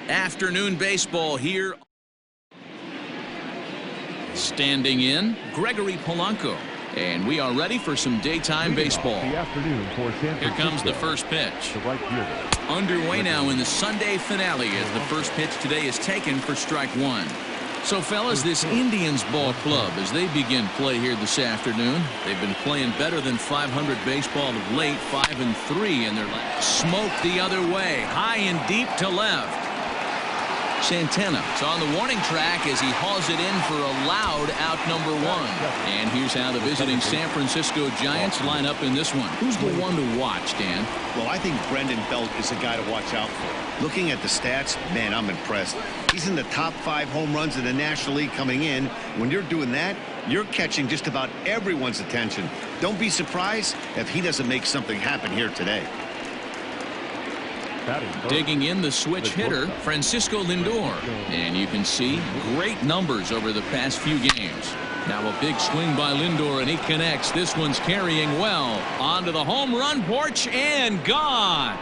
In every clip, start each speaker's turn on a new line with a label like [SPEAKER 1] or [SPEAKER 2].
[SPEAKER 1] Afternoon baseball here. Standing in, Gregory Polanco. And we are ready for some daytime baseball. Here comes the first pitch. Underway now in the Sunday finale as the first pitch today is taken for strike one. So, fellas, this Indians ball club, as they begin play here this afternoon, they've been playing better than 500 baseball of late, 5-3 in their last. Smoke the other way, high and deep to left. Santana is on the warning track as he hauls it in for a loud out number one. And here's how the visiting San Francisco Giants line up in this one. Who's the one to watch, Dan?
[SPEAKER 2] Well, I think Brendan Belt is a guy to watch out for. Looking at the stats, man, I'm impressed. He's in the top 5 home runs in the National League coming in. When you're doing that, you're catching just about everyone's attention. Don't be surprised if he doesn't make something happen here today.
[SPEAKER 1] Digging in the switch hitter, Francisco Lindor. And you can see great numbers over the past few games. Now a big swing by Lindor, and he connects. This one's carrying well. Onto the home run porch and gone.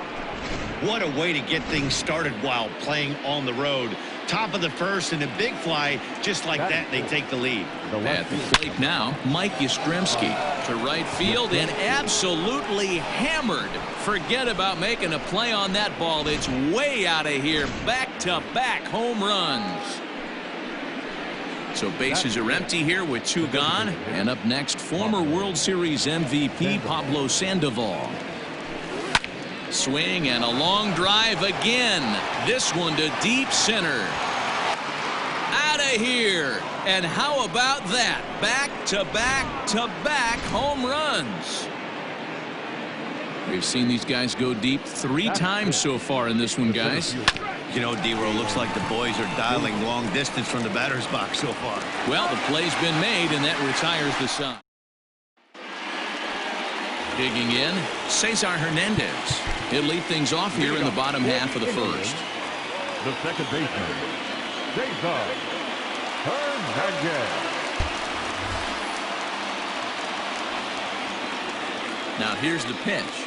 [SPEAKER 2] What a way to get things started while playing on the road. Top of the first and a big fly. Just like that, they take the lead.
[SPEAKER 1] At the plate now, Mike Yastrzemski to right field and absolutely hammered. Forget about making a play on that ball. It's way out of here. Back-to-back home runs. So bases are empty here with 2 gone. And up next, former World Series MVP Pablo Sandoval. Swing and a long drive again. This one to deep center. Out of here. And how about that? Back-to-back-to-back home runs. We've seen these guys go deep 3 times so far in this one, guys.
[SPEAKER 2] You know, D-Row, looks like the boys are dialing long distance from the batter's box so far.
[SPEAKER 1] Well, the play's been made, and that retires the side. Digging in, Cesar Hernandez. He'll lead things off here in the bottom half of the first.
[SPEAKER 3] The second baseman, Cesar Hernandez.
[SPEAKER 1] Now here's the pitch.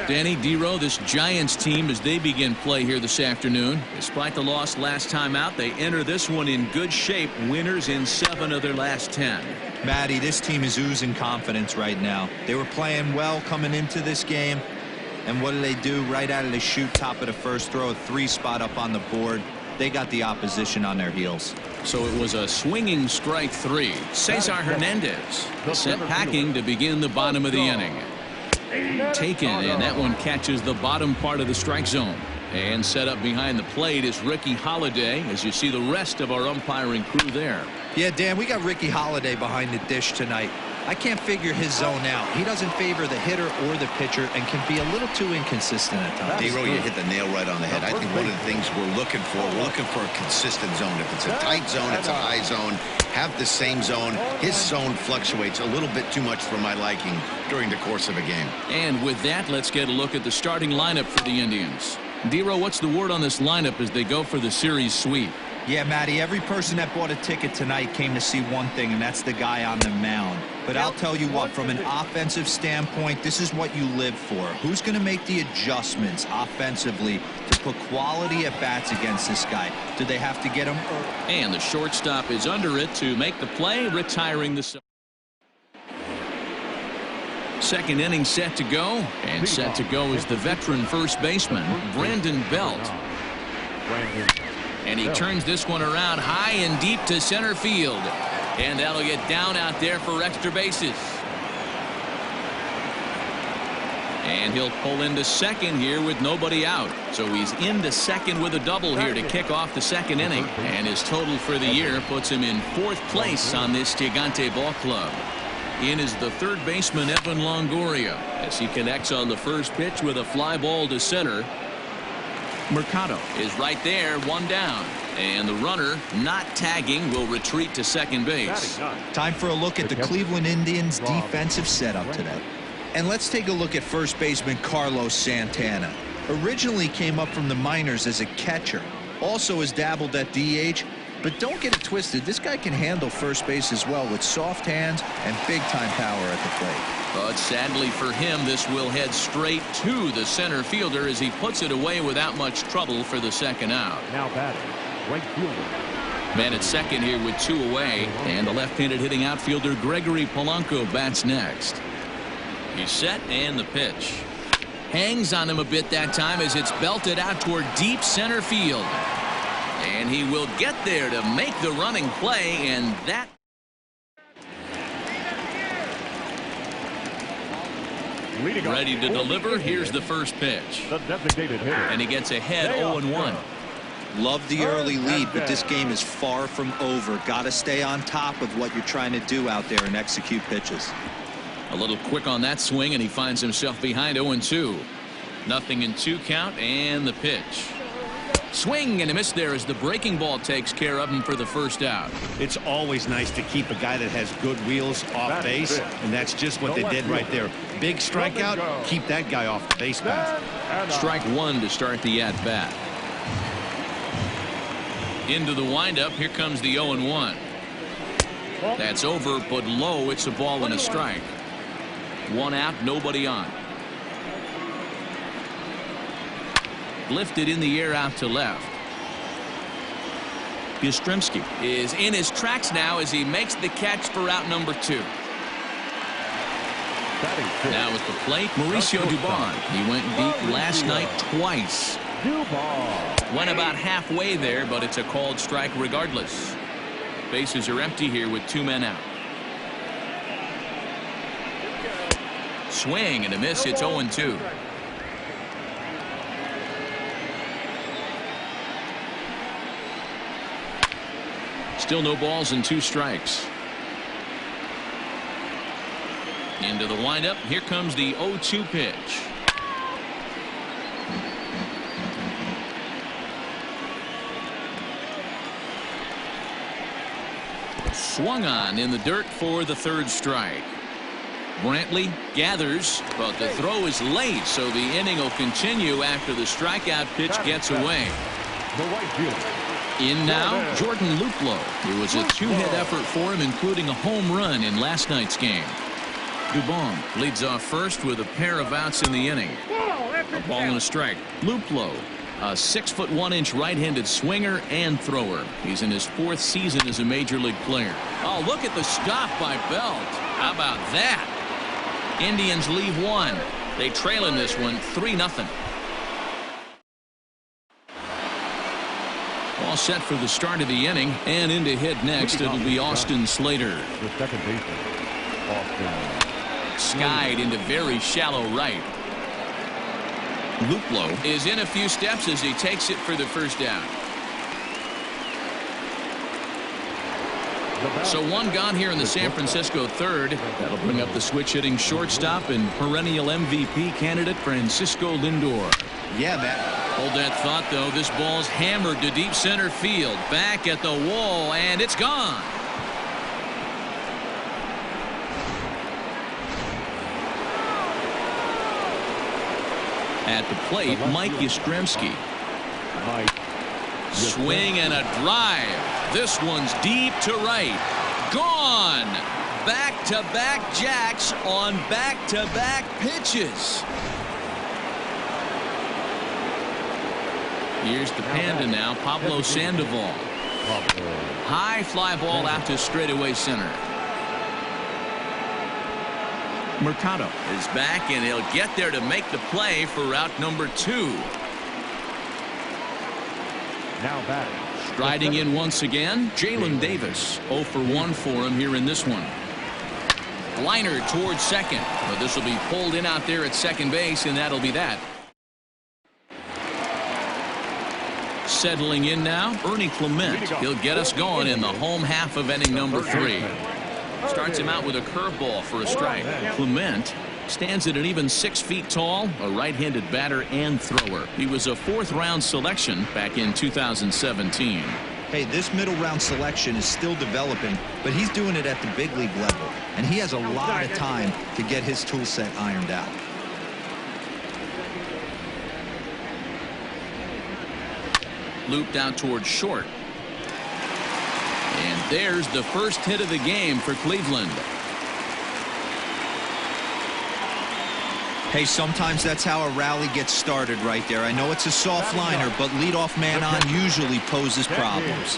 [SPEAKER 1] Danny D-Row, this Giants team, as they begin play here this afternoon, despite the loss last time out, they enter this one in good shape, winners in 7 of their last 10.
[SPEAKER 4] Matty, this team is oozing confidence right now. They were playing well coming into this game, and what do? Right out of the chute, top of the first, throw a 3 spot up on the board. They got the opposition on their heels.
[SPEAKER 1] So it was a swinging strike 3. Cesar Hernandez set packing to begin the bottom of the inning. Taken, and that one catches the bottom part of the strike zone. And set up behind the plate is Ricky Holiday, as you see the rest of our umpiring crew there.
[SPEAKER 4] Yeah, Dan, we got Ricky Holiday behind the dish tonight. I can't figure his zone out. He doesn't favor the hitter or the pitcher and can be a little too inconsistent at times.
[SPEAKER 2] D-Row, you hit the nail right on the head. I think one of the things we're looking for a consistent zone. If it's a tight zone, it's a high zone. Have the same zone. His zone fluctuates a little bit too much for my liking during the course of a game.
[SPEAKER 1] And with that, let's get a look at the starting lineup for the Indians. D-Row, what's the word on this lineup as they go for the series sweep?
[SPEAKER 4] Yeah, Matty, every person that bought a ticket tonight came to see one thing, and that's the guy on the mound. But I'll tell you what, from an offensive standpoint, this is what you live for. Who's going to make the adjustments offensively to put quality at bats against this guy? Do they have to get him?
[SPEAKER 1] And the shortstop is under it to make the play, retiring the second inning set to go. And set to go is the veteran first baseman, Brandon Belt. And he turns this one around high and deep to center field. And that'll get down out there for extra bases. And he'll pull into second here with nobody out. So he's into second with a double here to kick off the second inning. And his total for the year puts him in 4th place on this Gigante ball club. In is the third baseman, Evan Longoria, as he connects on the first pitch with a fly ball to center. Mercado is right there, 1 down. And the runner, not tagging, will retreat to second base.
[SPEAKER 4] Time for a look at the Cleveland Indians' defensive setup today. And let's take a look at first baseman Carlos Santana. Originally came up from the minors as a catcher. Also has dabbled at DH, But don't get it twisted. This guy can handle first base as well with soft hands and big-time power at the plate.
[SPEAKER 1] But sadly for him, this will head straight to the center fielder as he puts it away without much trouble for the second out.
[SPEAKER 3] Now batting, right fielder.
[SPEAKER 1] Man at second here with 2 away, and the left-handed hitting outfielder Gregory Polanco bats next. He's set, and the pitch. Hangs on him a bit that time as it's belted out toward deep center field. And he will get there to make the running play, and that. Ready to deliver. Here's the first pitch.
[SPEAKER 3] The designated hitter.
[SPEAKER 1] And he gets ahead 0-1.
[SPEAKER 4] Love the early lead, but this game is far from over. Got to stay on top of what you're trying to do out there and execute pitches.
[SPEAKER 1] A little quick on that swing, and he finds himself behind 0-2. Nothing in 2 count, and the pitch. Swing and a miss there as the breaking ball takes care of him for the first out.
[SPEAKER 2] It's always nice to keep a guy that has good wheels off base, and that's just what they did right there. Big strikeout, keep that guy off the base path.
[SPEAKER 1] Strike 1 to start the at-bat. Into the windup, here comes the 0-1. That's over, but low. It's a ball and a strike. 1 out, nobody on. Lifted in the air out to left. Yatremsky is in his tracks now as he makes the catch for out number 2. Now at the plate, Mauricio Dubon. He went deep last night twice. Went about halfway there, but it's a called strike regardless. Bases are empty here with 2 men out. Swing and a miss. It's 0-2. Still no balls and 2 strikes. Into the windup. Here comes the 0-2 pitch. Swung on in the dirt for the 3rd strike. Brantley gathers, but the throw is late, so the inning will continue after the strikeout pitch gets away. In now, Jordan Luplow. It was a 2-hit effort for him, including a home run in last night's game. Dubon leads off first with a pair of outs in the inning. A ball and a strike. Luplow, a 6'1" right-handed swinger and thrower. He's in his 4th season as a major league player. Oh, look at the stop by Belt. How about that? Indians leave 1. They trail in this one 3-0. All set for the start of the inning, and in to hit next it'll be Austin Slater.
[SPEAKER 3] The second baseman, Austin.
[SPEAKER 1] Skied into very shallow right. Luplow is in a few steps as he takes it for the first down. So 1 gone here in the San Francisco 3rd. That'll bring up the switch-hitting shortstop and perennial MVP candidate Francisco Lindor.
[SPEAKER 2] Yeah, Matt.
[SPEAKER 1] Hold that thought, though. This ball's hammered to deep center field. Back at the wall, and it's gone. At the plate, Mike Yatremsky. Swing and a drive. This one's deep to right. Gone. Back-to-back jacks on back-to-back pitches. Here's the Panda now, Pablo Sandoval. High fly ball out to straightaway center. Mercado is back, and he'll get there to make the play for out number 2.
[SPEAKER 3] Now batting.
[SPEAKER 1] Striding in once again, Jalen Davis. 0 for 1 for him here in this one. Liner towards second, but this will be pulled in out there at second base, and that'll be that. Settling in now, Ernie Clement. He'll get us going in the home half of inning number 3. Starts him out with a curveball for a strike. Clement stands at an even 6 feet tall, a right-handed batter and thrower. He was a 4th-round selection back in 2017.
[SPEAKER 4] Hey, this middle-round selection is still developing, but he's doing it at the big league level, and he has a lot of time to get his tool set ironed out.
[SPEAKER 1] Looped out towards short. There's the first hit of the game for Cleveland.
[SPEAKER 4] Hey, sometimes that's how a rally gets started right there. I know it's a soft liner, but leadoff man on usually poses problems.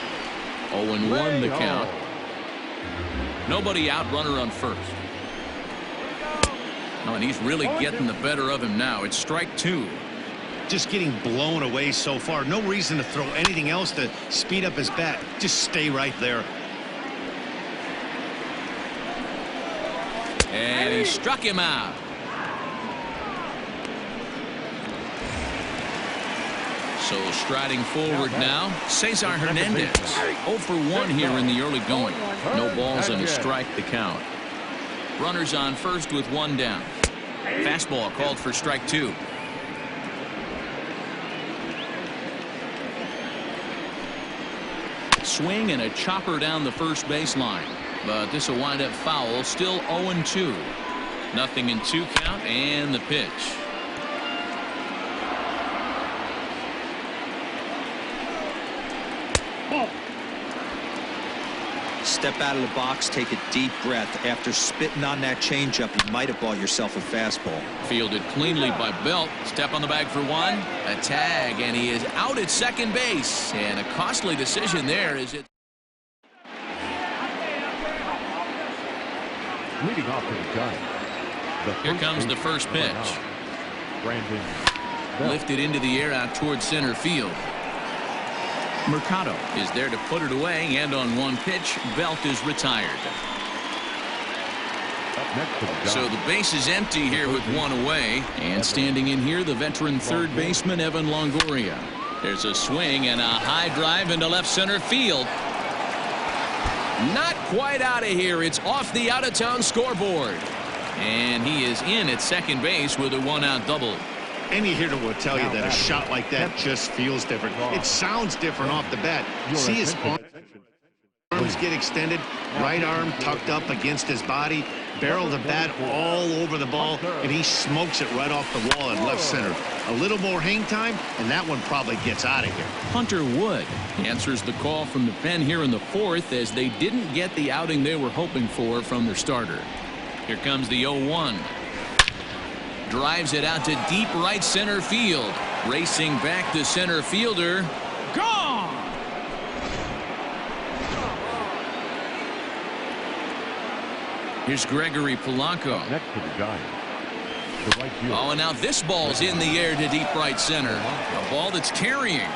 [SPEAKER 1] 0-1 the count. Nobody out, runner on first. Oh, and he's really getting the better of him now. It's strike 2.
[SPEAKER 2] Just getting blown away so far. No reason to throw anything else to speed up his bat. Just stay right there.
[SPEAKER 1] And he struck him out. So striding forward now, Cesar Hernandez. 0 for 1 here in the early going. No balls and a strike to count. Runners on first with 1 down. Fastball called for strike 2. Swing and a chopper down the first baseline. But this will wind up foul. Still 0-2. Nothing in 2 count and the pitch.
[SPEAKER 4] Step out of the box, take a deep breath. After spitting on that changeup, you might have bought yourself a fastball.
[SPEAKER 1] Fielded cleanly by Belt. Step on the bag for 1. A tag, and he is out at second base. And a costly decision there. Is it?
[SPEAKER 3] Leading off to the gun.
[SPEAKER 1] Here comes the first pitch.
[SPEAKER 3] Brandon
[SPEAKER 1] Lifted into the air out towards center field. Mercado is there to put it away, and on 1 pitch, Belt is retired. So the base is empty here with 1 away, and standing in here, the veteran third baseman Evan Longoria. There's a swing and a high drive into left center field. Not quite out of here. It's off the out-of-town scoreboard, and he is in at second base with a 1-out double.
[SPEAKER 2] Any hitter will tell you that a shot like that just feels different. It sounds different off the bat. See his arms get extended, right arm tucked up against his body, barrel the bat all over the ball, and he smokes it right off the wall in left center. A little more hang time, and that one probably gets out of here.
[SPEAKER 1] Hunter Wood answers the call from the pen here in the 4th, as they didn't get the outing they were hoping for from their starter. Here comes the 0-1. Drives it out to deep right center field. Racing back to center fielder. Gone! Here's Gregory Polanco.
[SPEAKER 3] Next to the Giants.
[SPEAKER 1] Oh, and now this ball's in the air to deep right center. A ball that's carrying.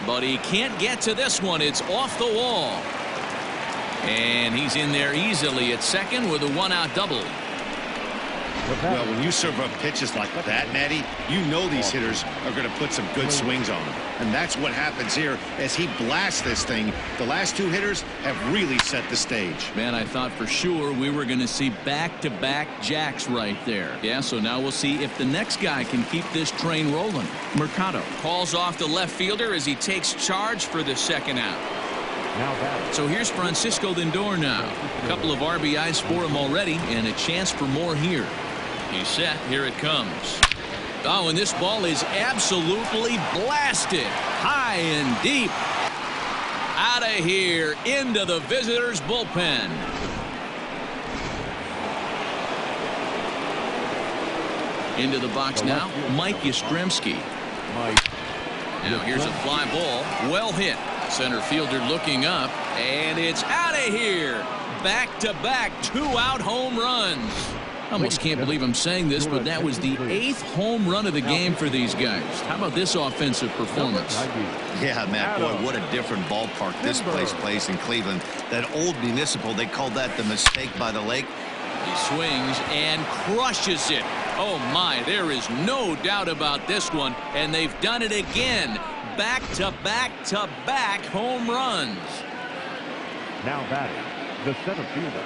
[SPEAKER 1] But he can't get to this one. It's off the wall. And he's in there easily at second with a 1-out double.
[SPEAKER 2] Well, when you serve up pitches like that, Matty, you know these hitters are going to put some good swings on them. And that's what happens here as he blasts this thing. The last 2 hitters have really set the stage.
[SPEAKER 1] Man, I thought for sure we were going to see back-to-back jacks right there. Yeah, so now we'll see if the next guy can keep this train rolling. Mercado calls off the left fielder as he takes charge for the 2nd out. So here's Francisco Lindor now. A couple of RBIs for him already, and a chance for more here. He's set. Here it comes. Oh, and this ball is absolutely blasted. High and deep. Out of here into the visitors' bullpen. Into the box now, Mike Yastrzemski. Now here's a fly ball. Well hit. Center fielder looking up, and it's out of here. Back-to-back 2-out home runs. I almost can't believe I'm saying this, but that was the 8th home run of the game for these guys. How about this offensive performance?
[SPEAKER 2] Yeah, Matt, boy, what a different ballpark this place plays in Cleveland. That old Municipal, they called that the mistake by the lake.
[SPEAKER 1] He swings and crushes it. Oh, my, there is no doubt about this one, and they've done it again. Back-to-back-to-back home runs.
[SPEAKER 3] Now batting, the center fielder,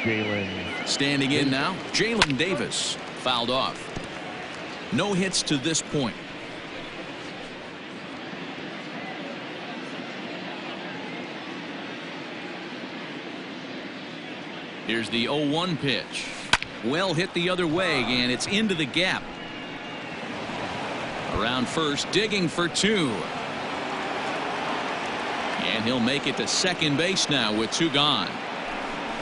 [SPEAKER 3] Jalen.
[SPEAKER 1] Standing in now, Jalen Davis. Fouled off. No hits to this point. Here's the 0-1 pitch. Well hit the other way, and it's into the gap. Around first, digging for 2. And he'll make it to second base now with 2 gone.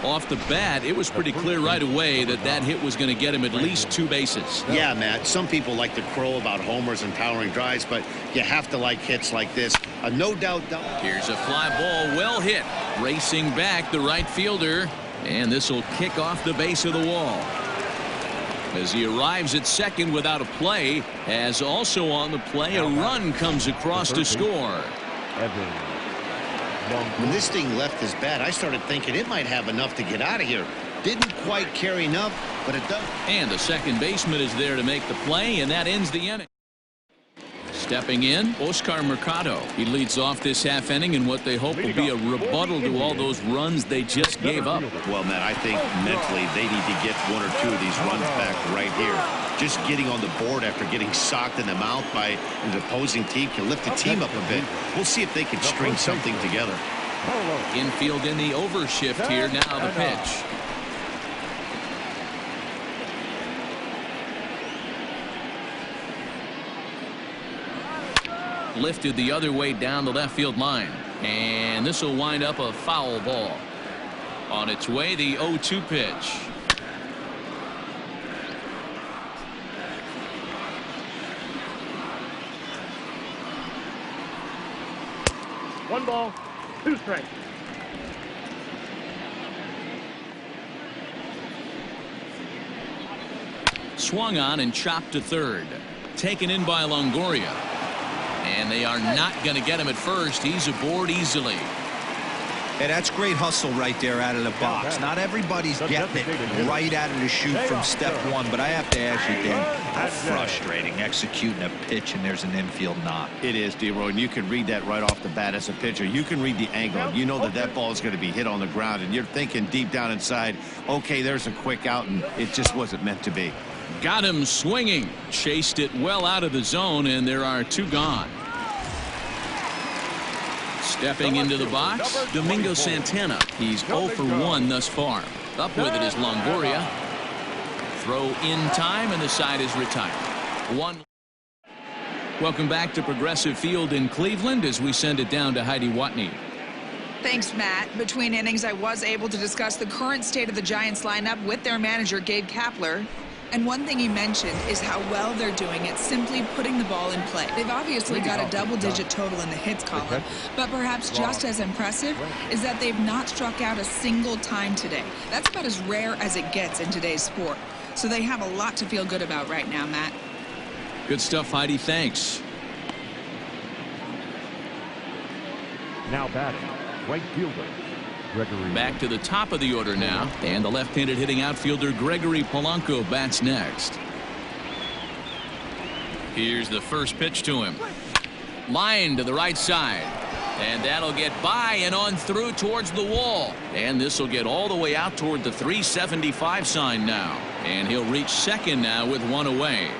[SPEAKER 1] Off the bat, it was pretty clear right away that that hit was going to get him at least 2 bases.
[SPEAKER 2] Yeah, Matt, some people like to crow about homers and powering drives, but you have to like hits like this. A no-doubt double.
[SPEAKER 1] Here's a fly ball, well hit. Racing back the right fielder, and this will kick off the base of the wall. As he arrives at second without a play, as also on the play, a run comes across to score.
[SPEAKER 2] When this thing left his bat, I started thinking it might have enough to get out of here. Didn't quite carry enough, but it does.
[SPEAKER 1] And the second baseman is there to make the play, and that ends the inning. Stepping in, Oscar Mercado. He leads off this half inning in what they hope will be a rebuttal to all those runs they just gave up.
[SPEAKER 2] Well, Matt, I think mentally they need to get 1 or 2 of these runs back right here. Just getting on the board after getting socked in the mouth by an opposing team can lift the team up a bit. We'll see if they can string something together.
[SPEAKER 1] Infield in the overshift here. Now the pitch. Lifted the other way down the left field line, and this will wind up a foul ball. On its way, the 0-2 pitch.
[SPEAKER 3] One ball, 2 strikes.
[SPEAKER 1] Swung on and chopped to third. Taken in by Longoria. And they are not going to get him at first. He's aboard easily.
[SPEAKER 4] Hey, that's great hustle right there out of the box. Not everybody's getting it right out of the chute from step 1, but I have to ask you, Dan, how frustrating executing a pitch and there's an infield knock.
[SPEAKER 2] It is, D-Roy, and you can read that right off the bat as a pitcher. You can read the angle. You know that that ball is going to be hit on the ground, and you're thinking deep down inside, okay, there's a quick out, and it just wasn't meant to be.
[SPEAKER 1] Got him swinging. Chased it well out of the zone, and there are 2 gone. Stepping into the box, Domingo Santana. He's 0 for 1 thus far. Up with it is Longoria. Throw in time, and the side is retired. 1. Welcome back to Progressive Field in Cleveland as we send it down to Heidi Watney.
[SPEAKER 5] Thanks, Matt. Between innings, I was able to discuss the current state of the Giants lineup with their manager, Gabe Kapler. And one thing he mentioned is how well they're doing at simply putting the ball in play. They've obviously got a double-digit total in the hits column, but perhaps just as impressive is that they've not struck out a single time today. That's about as rare as it gets in today's sport. So they have a lot to feel good about right now, Matt.
[SPEAKER 1] Good stuff, Heidi. Thanks.
[SPEAKER 3] Now batting, right fielder.
[SPEAKER 1] Back to the top of the order now, and the left-handed hitting outfielder Gregory Polanco bats next. Here's the first pitch to him. Line to the right side, and that'll get by and on through towards the wall, and this will get all the way out toward the 375 sign now, and he'll reach second now with 1 away.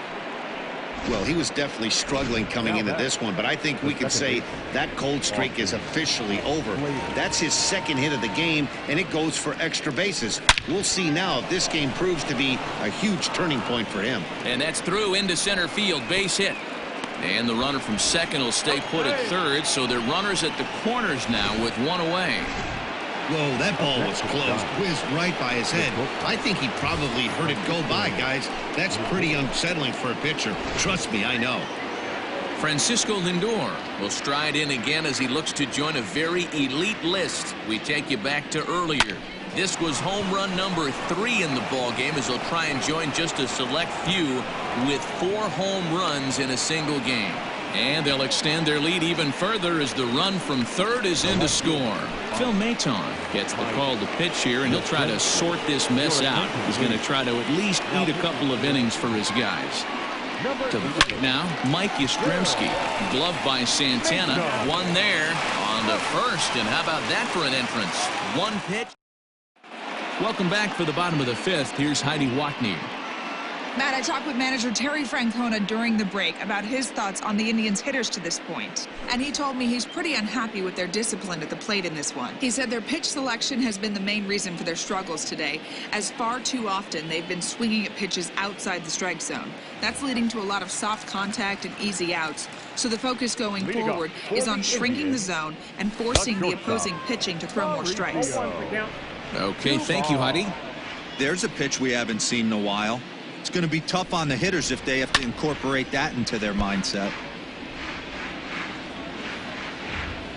[SPEAKER 2] Well, he was definitely struggling coming into this one, but I think we can say that cold streak is officially over. That's his second hit of the game, and it goes for extra bases. We'll see now if this game proves to be a huge turning point for him.
[SPEAKER 1] And that's through into center field, base hit. And the runner from second will stay put at third, so they're runners at the corners now with 1 away.
[SPEAKER 2] Whoa, that ball was close, whizzed right by his head. I think he probably heard it go by, guys. That's pretty unsettling for a pitcher. Trust me, I know.
[SPEAKER 1] Francisco Lindor will stride in again as he looks to join a very elite list. We take you back to earlier. This was home run number 3 in the ballgame as he'll try and join just a select few with 4 home runs in a single game. And they'll extend their lead even further as the run from third is in to score. Phil Maton gets the call to pitch here, and he'll try to sort this mess out. He's going to try to at least eat a couple of innings for his guys. To the plate now, Mike Yastrzemski. Gloved by Santana. 1 there on the first, and how about that for an entrance? 1 pitch. Welcome back for the bottom of the 5th. Here's Heidi Watney.
[SPEAKER 5] Matt, I talked with manager Terry Francona during the break about his thoughts on the Indians' hitters to this point. And he told me he's pretty unhappy with their discipline at the plate in this one. He said their pitch selection has been the main reason for their struggles today, as far too often they've been swinging at pitches outside the strike zone. That's leading to a lot of soft contact and easy outs. So the focus going forward is on shrinking the zone and forcing the opposing pitching to throw more strikes.
[SPEAKER 1] Okay, thank you, Heidi.
[SPEAKER 4] There's a pitch we haven't seen in a while. It's going to be tough on the hitters if they have to incorporate that into their mindset.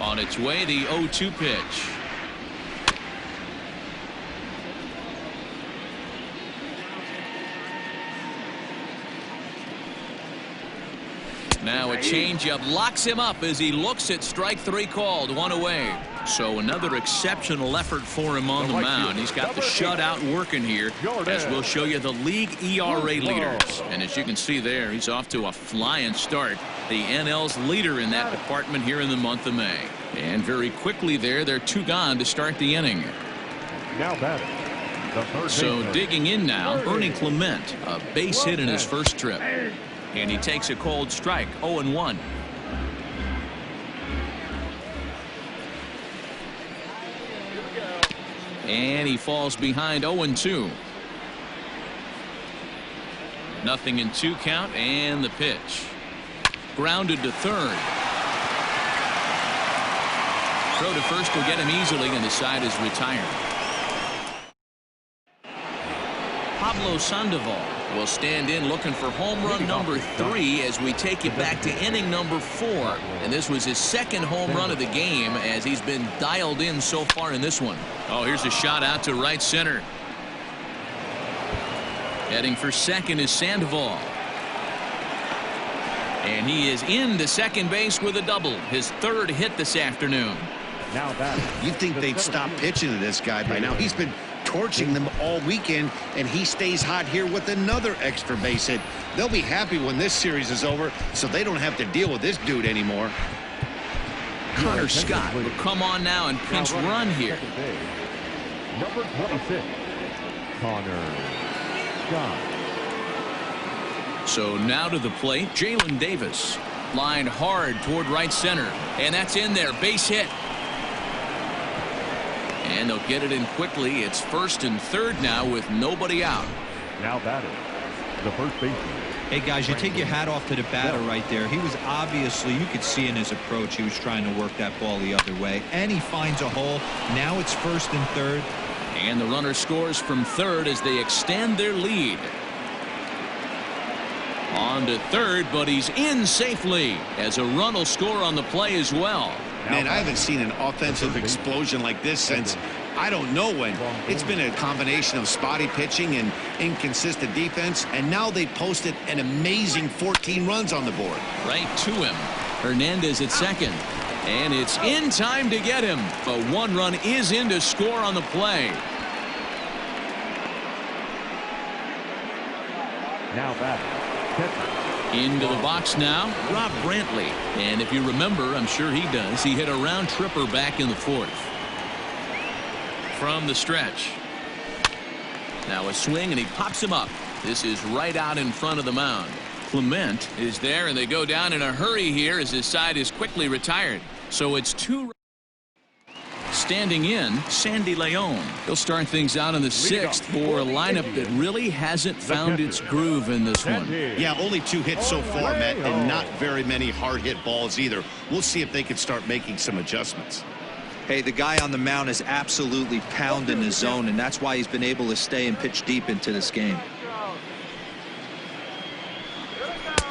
[SPEAKER 1] On its way, the 0-2 pitch. Now a changeup locks him up as he looks at strike three called, one away. So another exceptional effort for him on the mound. He's got the shutout working here, as we'll show you the league ERA leaders. And as you can see there, he's off to a flying start. The NL's leader in that department here in the month of May. And very quickly there, they're 2 gone to start the inning.
[SPEAKER 3] Now batting.
[SPEAKER 1] So digging in now, Ernie Clement, a base hit in his first trip. And he takes a cold strike, 0-1. And he falls behind 0-2. Nothing in 2 count, and the pitch. Grounded to third. Throw to first will get him easily, and the side is retired. Pablo Sandoval will stand in looking for home run number 3 as we take it back to inning number 4. And this was his second home run of the game as he's been dialed in so far in this one. Oh, here's a shot out to right center. Heading for second is Sandoval. And he is into second base with a double. His 3rd hit this afternoon.
[SPEAKER 3] Now batting.
[SPEAKER 2] You'd think they'd stop pitching to this guy by now. He's been torching them all weekend, and he stays hot here with another extra base hit. They'll be happy when this series is over, so they don't have to deal with this dude anymore.
[SPEAKER 1] Connor Scott will come on now and pinch run here.
[SPEAKER 3] Number 26, Connor Scott.
[SPEAKER 1] So now to the plate, Jalen Davis. Lined hard toward right center, and that's in there. Base hit. And they'll get it in quickly. It's 1st and 3rd now with nobody out.
[SPEAKER 3] Now batting, the first baseman.
[SPEAKER 4] Hey guys, you take your hat off to the batter right there. He was obviously, you could see in his approach, he was trying to work that ball the other way, and he finds a hole. Now it's 1st and 3rd.
[SPEAKER 1] And the runner scores from 3rd as they extend their lead. On to 3rd, but he's in safely as a run will score on the play as well.
[SPEAKER 2] Man, I haven't seen an offensive explosion like this since I don't know when. It's been a combination of spotty pitching and inconsistent defense, and now they posted an amazing 14 runs on the board.
[SPEAKER 1] Right to him. Hernandez at second. And it's in time to get him. But 1 run is in to score on the play.
[SPEAKER 3] Now batting, catcher.
[SPEAKER 1] Into the box now, Rob Brantley. And if you remember, I'm sure he does, he hit a round tripper back in the 4th. From the stretch. Now a swing, and he pops him up. This is right out in front of the mound. Clement is there, and they go down in a hurry here as his side is quickly retired. So it's 2. Standing in, Sandy Leon. He'll start things out in the 6th for a lineup that really hasn't found its groove in this one.
[SPEAKER 2] Yeah, only 2 hits so far, Matt, and not very many hard hit balls either. We'll see if they can start making some adjustments.
[SPEAKER 4] Hey, the guy on the mound is absolutely pounding the zone, and that's why he's been able to stay and pitch deep into this game.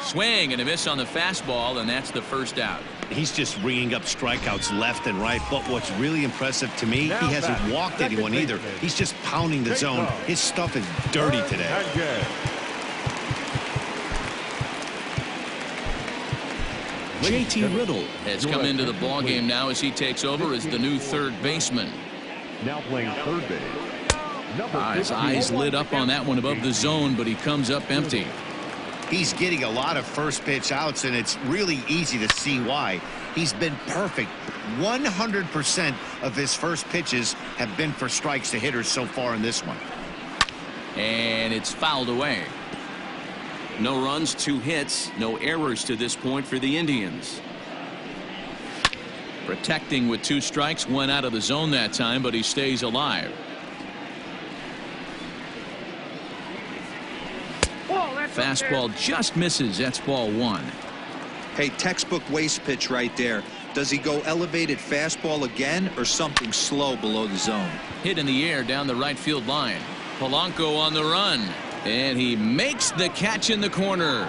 [SPEAKER 1] Swing and a miss on the fastball, and that's the 1st out.
[SPEAKER 2] He's just ringing up strikeouts left and right, but what's really impressive to me, he hasn't walked anyone either. He's just pounding the zone. His stuff is dirty today.
[SPEAKER 1] JT Riddle has come into the ballgame now as he takes over as the new 3rd baseman.
[SPEAKER 3] Now playing 3rd base.
[SPEAKER 1] His eyes lit up on that one above the zone, but he comes up empty.
[SPEAKER 2] He's getting a lot of first pitch outs, and it's really easy to see why. He's been perfect. 100% of his first pitches have been for strikes to hitters so far in this one.
[SPEAKER 1] And it's fouled away. No runs, 2 hits, no errors to this point for the Indians. Protecting with 2 strikes, went out of the zone that time, but he stays alive. Fastball just misses. That's ball 1.
[SPEAKER 4] Hey, textbook waste pitch right there. Does he go elevated fastball again or something slow below the zone?
[SPEAKER 1] Hit in the air down the right field line. Polanco on the run. And he makes the catch in the corner.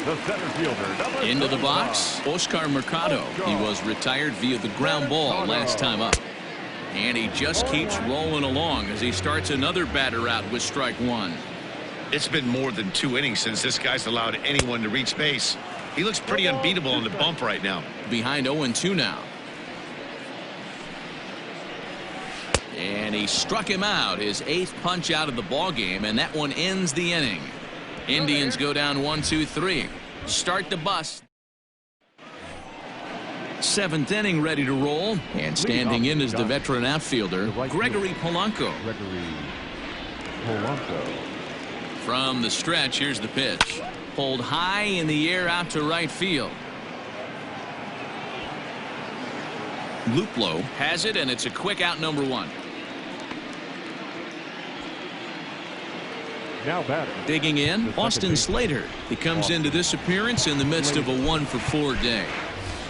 [SPEAKER 3] The center fielder,
[SPEAKER 1] Into the box, Oscar Mercado. He was retired via the ground ball last time up. And he just keeps rolling along as he starts another batter out with strike 1.
[SPEAKER 2] It's been more than 2 innings since this guy's allowed anyone to reach base. He looks pretty unbeatable on the bump right now.
[SPEAKER 1] Behind 0-2 now. And he struck him out, his 8th punch out of the ball game, and that one ends the inning. Indians go down 1-2-3. Start the bus. 7th inning ready to roll, and standing in is the veteran outfielder Gregory Polanco. From the stretch, here's the pitch. Pulled high in the air out to right field. Luplow has it, and it's a quick out, number 1.
[SPEAKER 3] Now batter.
[SPEAKER 1] Digging in, Austin Slater. He comes into this appearance in the midst of a 1-for-4 day.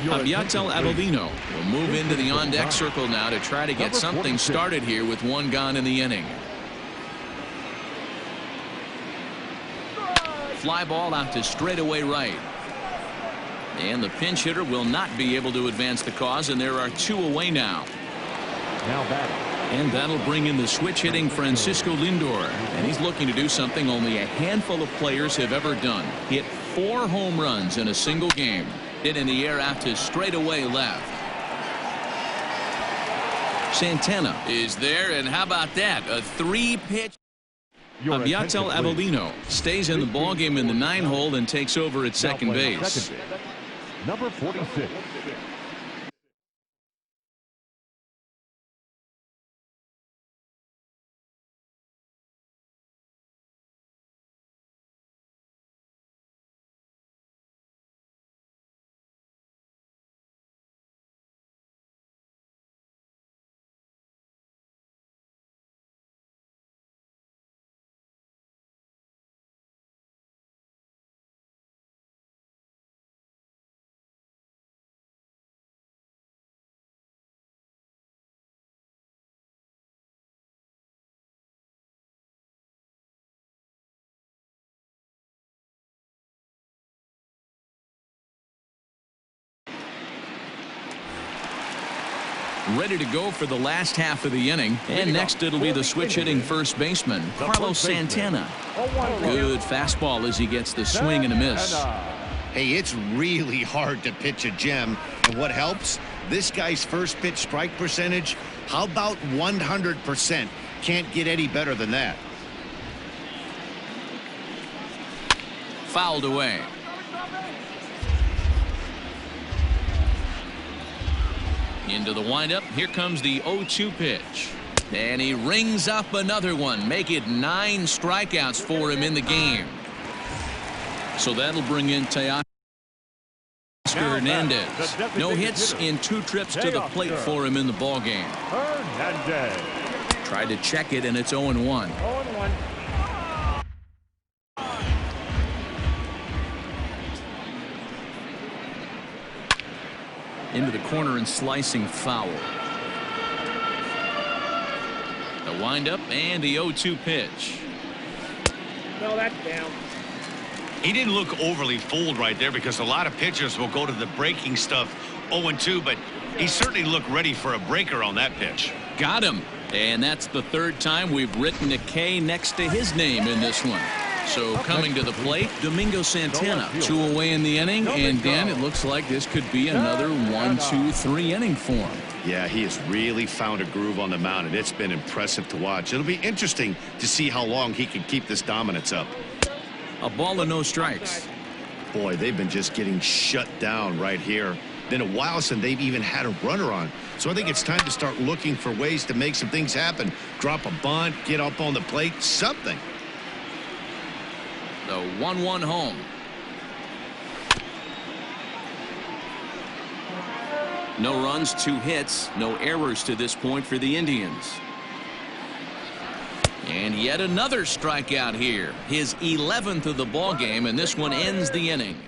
[SPEAKER 1] Aviatel Avelino will move into the on-deck circle now to try to get something started here with 1 gone in the inning. Fly ball out to straightaway right. And the pinch hitter will not be able to advance the cause, and there are 2 away now.
[SPEAKER 3] Now batting.
[SPEAKER 1] And that'll bring in the switch hitting Francisco Lindor. And he's looking to do something only a handful of players have ever done. Hit 4 home runs in a single game. Hit in the air out to straightaway left. Santana is there, and how about that? A 3-pitch. Aviatel Avelino stays in the ballgame in the 9-hole and takes over at second base.
[SPEAKER 3] Number 46.
[SPEAKER 1] Ready to go for the last half of the inning. And next it'll be the switch hitting first baseman, Carlos Santana. Good fastball as he gets the swing and a miss.
[SPEAKER 2] Hey, it's really hard to pitch a gem. And what helps? This guy's first pitch strike percentage. How about 100%? Can't get any better than that.
[SPEAKER 1] Fouled away. Into the windup. Here comes the 0-2 pitch. And he rings up another one. Make it 9 strikeouts for him in the game. So that'll bring in Teoscar Hernandez. No hits in 2 trips to the plate for him in the ballgame. Tried to check it, and it's 0-1. Into the corner and slicing foul. The windup and the 0-2 pitch.
[SPEAKER 6] No, that's down.
[SPEAKER 2] He didn't look overly fooled right there because a lot of pitchers will go to the breaking stuff 0-2, but he certainly looked ready for a breaker on that pitch.
[SPEAKER 1] Got him. And that's the 3rd time we've written a K next to his name in this one. So coming to the plate, Domingo Santana. 2 away in the inning, and Dan, it looks like this could be another 1-2-3 inning for him.
[SPEAKER 2] Yeah, he has really found a groove on the mound, and it's been impressive to watch. It'll be interesting to see how long he can keep this dominance up.
[SPEAKER 1] A ball and no strikes.
[SPEAKER 2] Boy, they've been just getting shut down right here. Been a while since they've even had a runner on. So I think it's time to start looking for ways to make some things happen. Drop a bunt, get up on the plate, something.
[SPEAKER 1] The The 1-1 home. No runs, 2 hits, no errors to this point for the Indians. And yet another strikeout here. His 11th of the ball game, and this one ends the inning.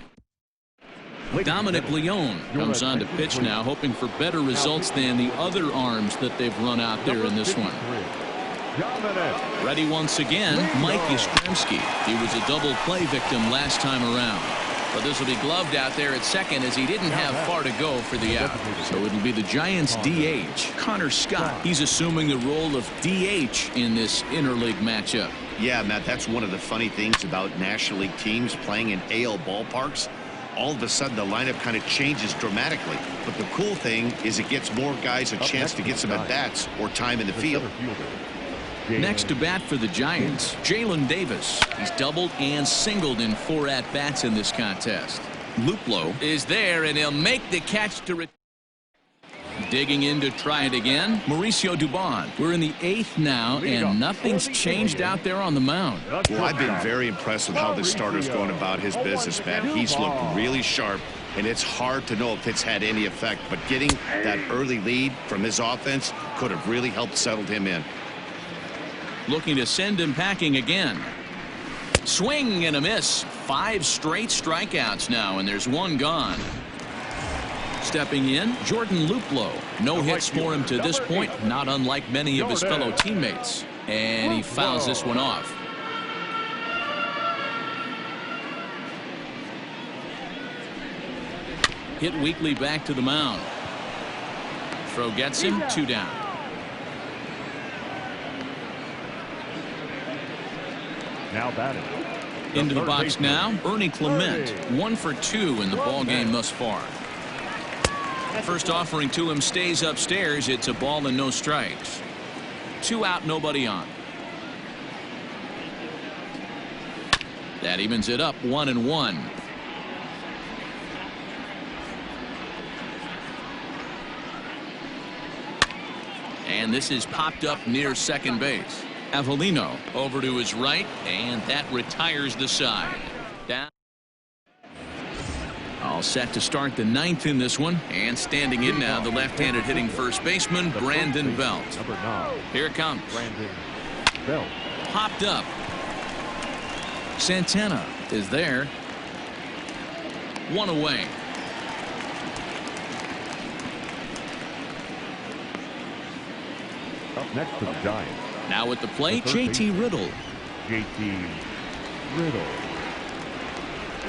[SPEAKER 1] Dominic Leone comes on to pitch now, hoping for better results than the other arms that they've run out there in this one. Ready once again, Mike Yastrzemski. He was a double play victim last time around. But this will be gloved out there at second as he didn't have far to go for the out. So it'll be the Giants DH, Connor Scott. He's assuming the role of DH in this interleague matchup.
[SPEAKER 2] Yeah, Matt, that's one of the funny things about National League teams playing in AL ballparks. All of a sudden, the lineup kind of changes dramatically. But the cool thing is it gets more guys a chance to get some at-bats or time in the field.
[SPEAKER 1] Next to bat for the Giants, Jalen Davis. He's doubled and singled in 4 at-bats in this contest. Luplow is there, and he'll make the catch to digging in to try it again. Mauricio Dubon. We're in the 8th now, and nothing's changed out there on the mound.
[SPEAKER 2] Well, I've been very impressed with how this starter's going about his business, man. He's looked really sharp, and it's hard to know if it's had any effect. But getting that early lead from his offense could have really helped settle him in.
[SPEAKER 1] Looking to send him packing again. Swing and a miss. 5 straight strikeouts now, and there's 1 gone. Stepping in, Jordan Luplow. No hits for him to this point, not unlike many of his fellow teammates. And he fouls this one off. Hit weakly back to the mound. Throw gets him, 2 down.
[SPEAKER 3] Now batting.
[SPEAKER 1] Into the box now, Ernie Clement. 1 for 2 in the ball game thus far. First offering to him stays upstairs. It's a ball and no strikes. 2 out, nobody on. That evens it up, 1-1. And this is popped up near second base. Avellino over to his right, and that retires the side. Down. All set to start the 9th in this one, and standing in now the left-handed hitting first baseman Brandon Belt. Here it comes. Popped up. Santana is there. 1 away.
[SPEAKER 3] Up next to the Giants.
[SPEAKER 1] Now at the plate, JT Riddle.
[SPEAKER 3] JT Riddle.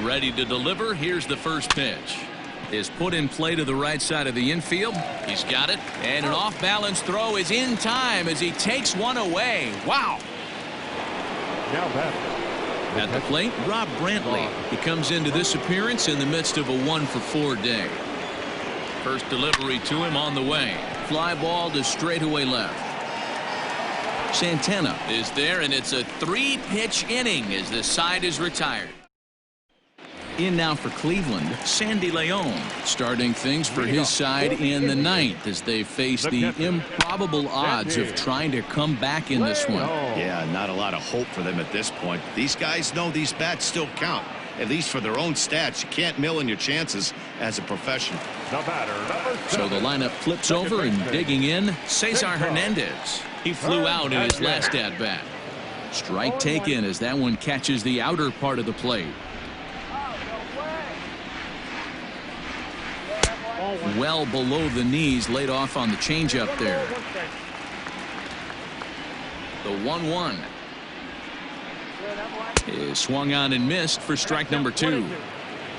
[SPEAKER 1] Ready to deliver. Here's the first pitch. Is put in play to the right side of the infield. He's got it. And an off-balance throw is in time as he takes 1 away. Wow.
[SPEAKER 3] Now batting.
[SPEAKER 1] At the plate, Rob Brantley. He comes into this appearance in the midst of a 1-for-4 day. First delivery to him on the way. Fly ball to straightaway left. Santana is there, and it's a 3-pitch inning as the side is retired. In now for Cleveland, Sandy Leone starting things for his side in the 9th as they face the improbable odds of trying to come back in this one.
[SPEAKER 2] Yeah, not a lot of hope for them at this point. These guys know these bats still count, at least for their own stats. You can't mill in your chances as a professional.
[SPEAKER 1] So the lineup flips over, and digging in, Cesar Hernandez. He flew out in his last at-bat. Strike taken as that one catches the outer part of the plate. Well below the knees, laid off on the changeup there. The 1-1 is swung on and missed for strike number 2.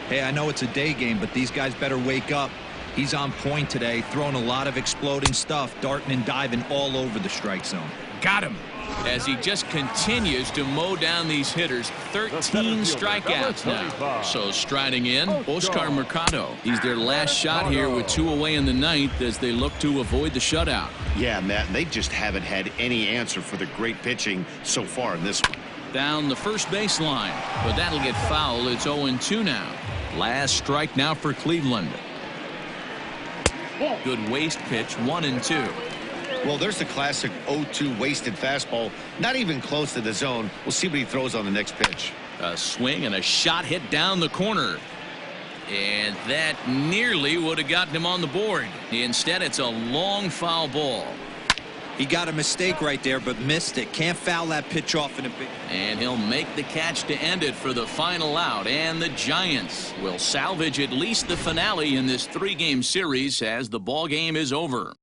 [SPEAKER 4] Hey, I know it's a day game, but these guys better wake up. He's on point today, throwing a lot of exploding stuff, darting and diving all over the strike zone.
[SPEAKER 1] Got him. As he just continues to mow down these hitters. 13 strikeouts now. So striding in, Oscar Mercado. He's their last shot here with 2 away in the 9th as they look to avoid the shutout.
[SPEAKER 2] Yeah, Matt, they just haven't had any answer for the great pitching so far in this one.
[SPEAKER 1] Down the first baseline, but that'll get foul. It's 0-2 now. Last strike now for Cleveland. Good waste pitch, 1-2.
[SPEAKER 2] Well, there's the classic 0-2 wasted fastball. Not even close to the zone. We'll see what he throws on the next pitch.
[SPEAKER 1] A swing and a shot hit down the corner. And that nearly would have gotten him on the board. Instead, it's a long foul ball.
[SPEAKER 4] He got a mistake right there, but missed it. Can't foul that pitch off in a big.
[SPEAKER 1] And he'll make the catch to end it for the final out. And the Giants will salvage at least the finale in this 3-game series as the ball game is over.